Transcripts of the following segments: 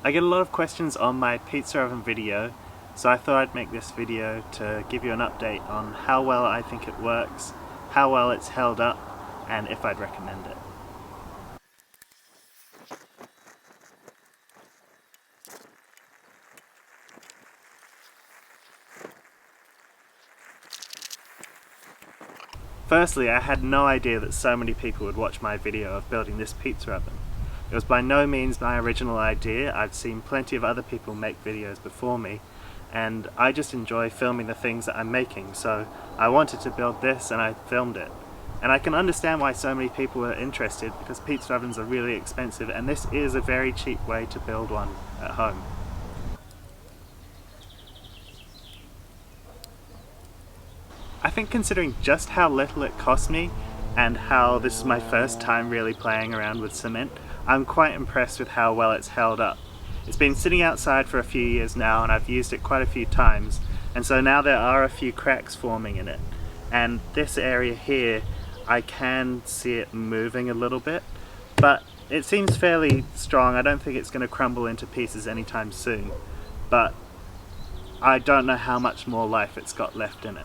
I get a lot of questions on my pizza oven video, so I thought I'd make this video to give you an update on how well I think it works, how well it's held up, and if I'd recommend it. Firstly, I had no idea that so many people would watch my video of building this pizza oven. It was by no means my original idea. I've seen plenty of other people make videos before me, and I just enjoy filming the things that I'm making, so I wanted to build this and I filmed it. And I can understand why so many people are interested, because pizza ovens are really expensive and this is a very cheap way to build one at home. I think considering just how little it cost me and how this is my first time really playing around with cement, I'm quite impressed with how well it's held up. It's been sitting outside for a few years now and I've used it quite a few times, and so now there are a few cracks forming in it. And this area here, I can see it moving a little bit, but it seems fairly strong. I don't think it's going to crumble into pieces anytime soon, but I don't know how much more life it's got left in it.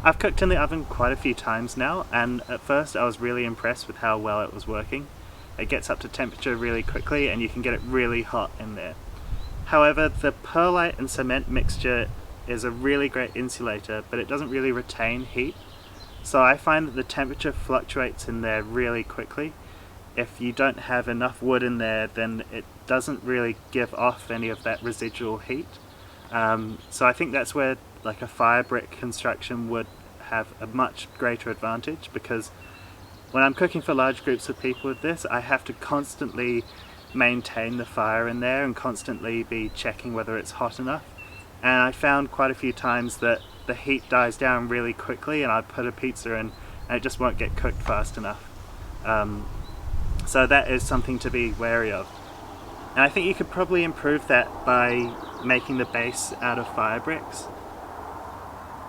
I've cooked in the oven quite a few times now, and at first I was really impressed with how well it was working. It gets up to temperature really quickly and you can get it really hot in there. However, the perlite and cement mixture is a really great insulator, but it doesn't really retain heat. So I find that the temperature fluctuates in there really quickly. If you don't have enough wood in there, then it doesn't really give off any of that residual heat. So I think that's where like a fire brick construction would have a much greater advantage, because when I'm cooking for large groups of people with this, I have to constantly maintain the fire in there and constantly be checking whether it's hot enough. And I found quite a few times that the heat dies down really quickly and I put a pizza in and it just won't get cooked fast enough. So that is something to be wary of. And I think you could probably improve that by making the base out of fire bricks.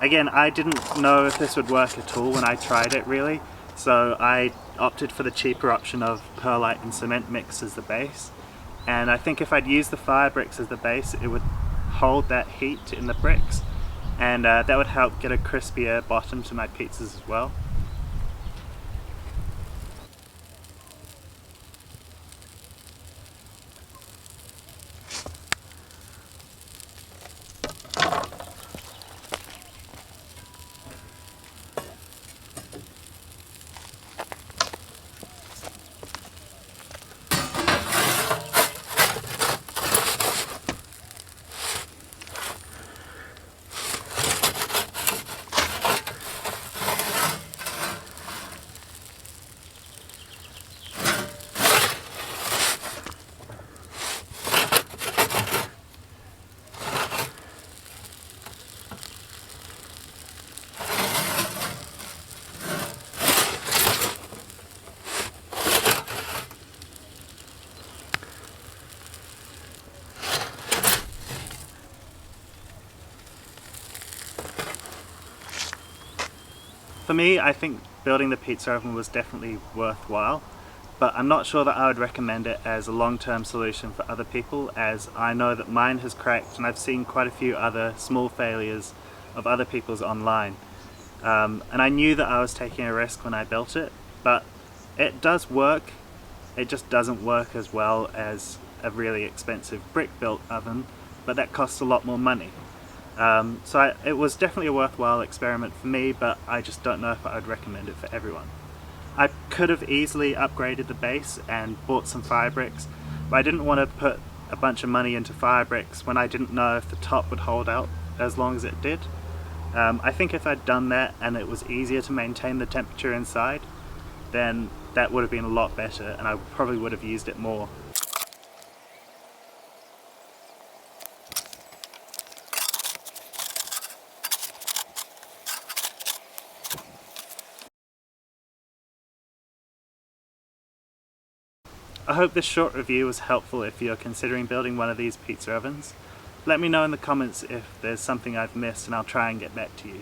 Again, I didn't know if this would work at all when I tried it really, so I opted for the cheaper option of perlite and cement mix as the base. And I think if I'd used the fire bricks as the base, it would hold that heat in the bricks, and that would help get a crispier bottom to my pizzas as well. For me, I think building the pizza oven was definitely worthwhile, but I'm not sure that I would recommend it as a long-term solution for other people, as I know that mine has cracked and I've seen quite a few other small failures of other people's online. And I knew that I was taking a risk when I built it, but it does work. It just doesn't work as well as a really expensive brick-built oven, but that costs a lot more money. It was definitely a worthwhile experiment for me, but I just don't know if I would recommend it for everyone. I could have easily upgraded the base and bought some fire bricks, but I didn't want to put a bunch of money into fire bricks when I didn't know if the top would hold out as long as it did. I think if I'd done that and it was easier to maintain the temperature inside, then that would have been a lot better and I probably would have used it more. I hope this short review was helpful if you're considering building one of these pizza ovens. Let me know in the comments if there's something I've missed and I'll try and get back to you.